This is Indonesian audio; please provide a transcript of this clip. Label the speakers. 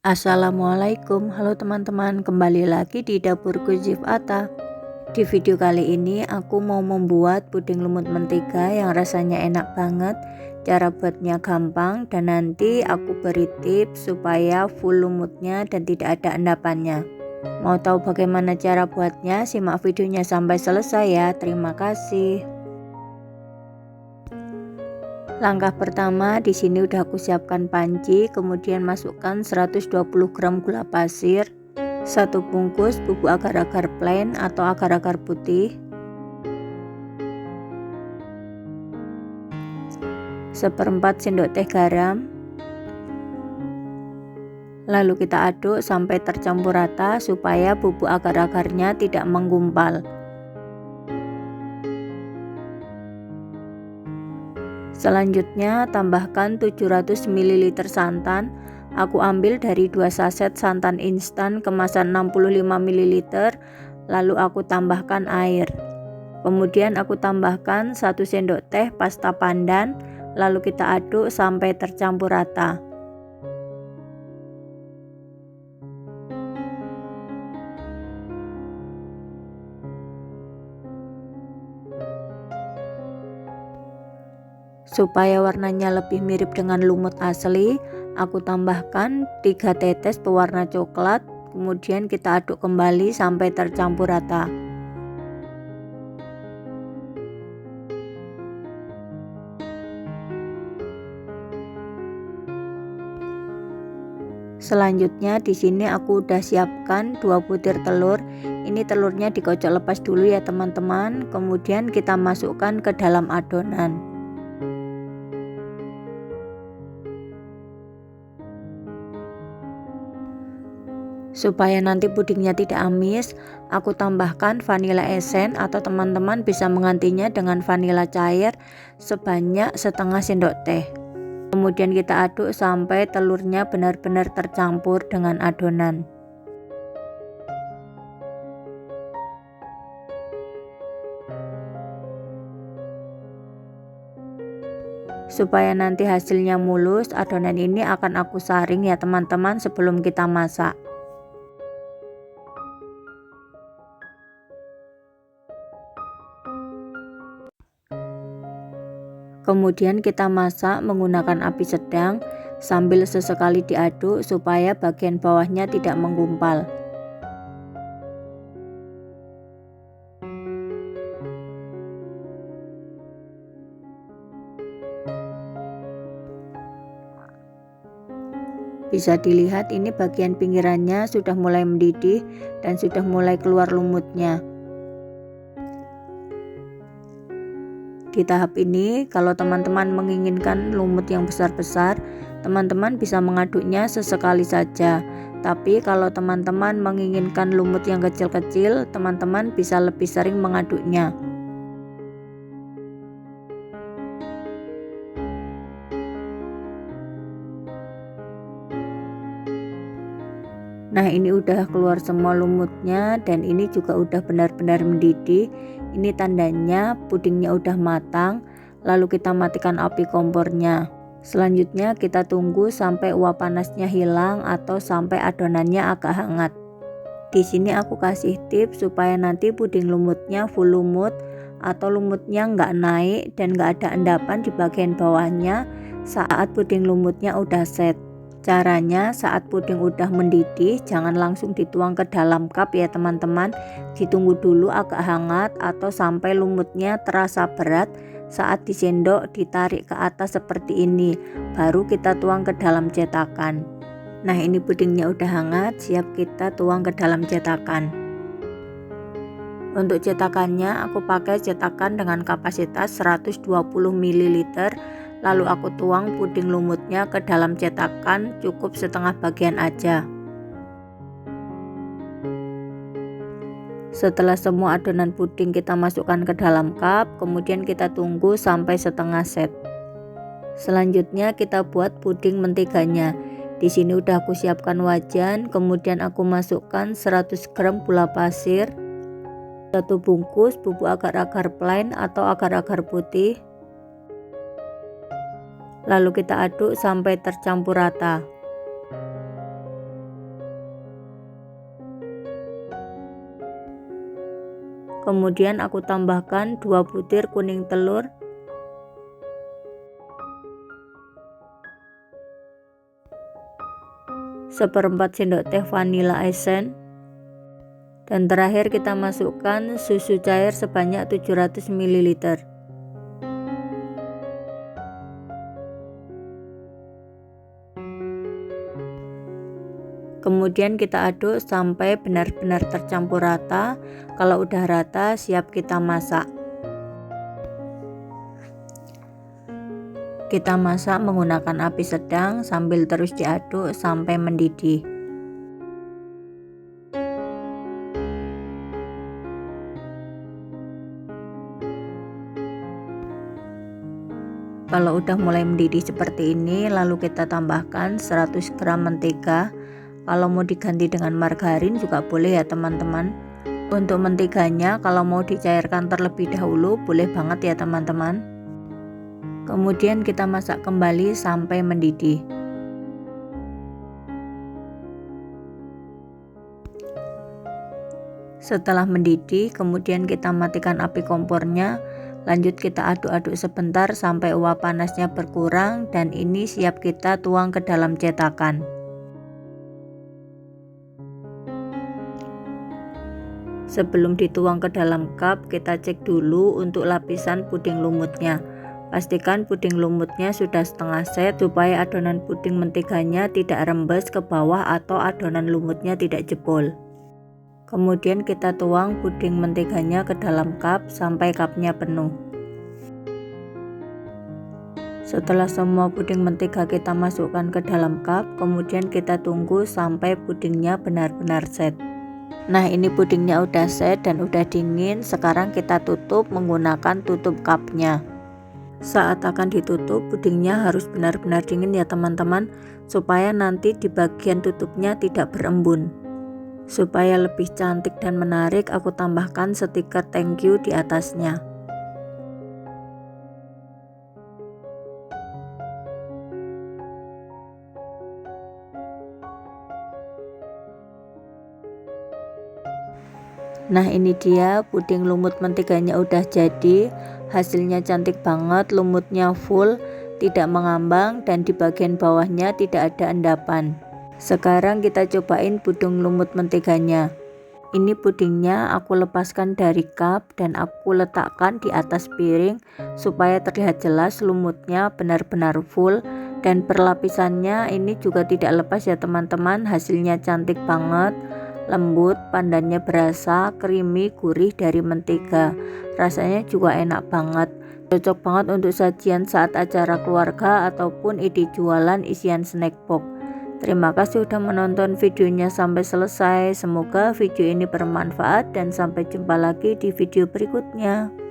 Speaker 1: Assalamualaikum, halo teman-teman, kembali lagi di dapurku Zifata. Di video kali ini aku mau membuat puding lumut mentega yang rasanya enak banget. Cara buatnya gampang dan nanti aku beri tips supaya full lumutnya dan tidak ada endapannya. Mau tahu bagaimana cara buatnya? Simak videonya sampai selesai ya. Terima kasih. Langkah pertama, di sini udah aku siapkan panci, kemudian masukkan 120 gram gula pasir, 1 bungkus bubuk agar-agar plain atau agar-agar putih, 1/4 sendok teh garam. Lalu kita aduk sampai tercampur rata supaya bubuk agar-agarnya tidak menggumpal. Selanjutnya tambahkan 700 ml santan. Aku ambil dari 2 saset santan instan kemasan 65 ml, lalu aku tambahkan air. Kemudian aku tambahkan 1 sendok teh pasta pandan, lalu kita aduk sampai tercampur rata. Supaya warnanya lebih mirip dengan lumut asli, aku tambahkan 3 tetes pewarna coklat, kemudian kita aduk kembali sampai tercampur rata. Selanjutnya di sini aku udah siapkan 2 butir telur. Ini telurnya dikocok lepas dulu ya teman-teman. Kemudian kita masukkan ke dalam adonan. Supaya nanti pudingnya tidak amis, aku tambahkan vanilla essence atau teman-teman bisa menggantinya dengan vanilla cair sebanyak setengah sendok teh. Kemudian kita aduk sampai telurnya benar-benar tercampur dengan adonan. Supaya nanti hasilnya mulus, adonan ini akan aku saring ya teman-teman sebelum kita masak. Kemudian kita masak menggunakan api sedang sambil sesekali diaduk supaya bagian bawahnya tidak menggumpal. Bisa dilihat ini bagian pinggirannya sudah mulai mendidih dan sudah mulai keluar lumutnya. Di tahap ini, kalau teman-teman menginginkan lumut yang besar-besar, teman-teman bisa mengaduknya sesekali saja. Tapi kalau teman-teman menginginkan lumut yang kecil-kecil, teman-teman bisa lebih sering mengaduknya. Nah, ini udah keluar semua lumutnya dan ini juga udah benar-benar mendidih. Ini tandanya pudingnya udah matang. Lalu kita matikan api kompornya. Selanjutnya kita tunggu sampai uap panasnya hilang atau sampai adonannya agak hangat. Di sini aku kasih tips supaya nanti puding lumutnya full lumut atau lumutnya nggak naik dan nggak ada endapan di bagian bawahnya saat puding lumutnya udah set. Caranya saat puding udah mendidih jangan langsung dituang ke dalam cup ya teman-teman. Ditunggu dulu agak hangat atau sampai lumutnya terasa berat. Saat disendok ditarik ke atas seperti ini, baru kita tuang ke dalam cetakan. Nah, ini pudingnya udah hangat, siap kita tuang ke dalam cetakan. Untuk cetakannya aku pakai cetakan dengan kapasitas 120 ml. Lalu aku tuang puding lumutnya ke dalam cetakan cukup setengah bagian aja. Setelah semua adonan puding kita masukkan ke dalam cup, kemudian kita tunggu sampai setengah set. Selanjutnya kita buat puding menteganya. Di sini udah aku siapkan wajan, kemudian aku masukkan 100 gram gula pasir, 1 bungkus bubuk agar-agar plain atau agar-agar putih. Lalu kita aduk sampai tercampur rata. Kemudian aku tambahkan 2 butir kuning telur, seperempat sendok teh vanilla essence, dan terakhir kita masukkan susu cair sebanyak 700 ml. Kemudian kita aduk sampai benar-benar tercampur rata. Kalau udah rata, siap kita masak. Kita masak menggunakan api sedang sambil terus diaduk sampai mendidih. Kalau udah mulai mendidih seperti ini, lalu kita tambahkan 100 gram mentega. Kalau mau diganti dengan margarin juga boleh ya teman-teman. Untuk menteganya kalau mau dicairkan terlebih dahulu boleh banget ya teman-teman. Kemudian kita masak kembali sampai mendidih. Setelah mendidih, kemudian kita matikan api kompornya. Lanjut kita aduk-aduk sebentar sampai uap panasnya berkurang, dan ini siap kita tuang ke dalam cetakan. Sebelum dituang ke dalam cup, kita cek dulu untuk lapisan puding lumutnya. Pastikan puding lumutnya sudah setengah set supaya adonan puding menteganya tidak rembes ke bawah atau adonan lumutnya tidak jebol. Kemudian kita tuang puding menteganya ke dalam cup sampai cupnya penuh. Setelah semua puding mentega kita masukkan ke dalam cup, kemudian kita tunggu sampai pudingnya benar-benar set. Nah, ini pudingnya udah set dan udah dingin. Sekarang kita tutup menggunakan tutup cupnya. Saat akan ditutup, pudingnya harus benar-benar dingin ya teman-teman, supaya nanti di bagian tutupnya tidak berembun. Supaya lebih cantik dan menarik, aku tambahkan stiker thank you di atasnya. Nah, ini dia puding lumut menteganya udah jadi. Hasilnya cantik banget, lumutnya full, tidak mengambang, dan di bagian bawahnya tidak ada endapan. Sekarang kita cobain puding lumut menteganya. Ini pudingnya aku lepaskan dari cup dan aku letakkan di atas piring supaya terlihat jelas lumutnya benar-benar full, dan perlapisannya ini juga tidak lepas ya teman-teman. Hasilnya cantik banget, lembut, pandannya berasa, creamy, gurih dari mentega. Rasanya juga enak banget, cocok banget untuk sajian saat acara keluarga ataupun ide jualan isian snack box. Terima kasih sudah menonton videonya sampai selesai. Semoga video ini bermanfaat dan sampai jumpa lagi di video berikutnya.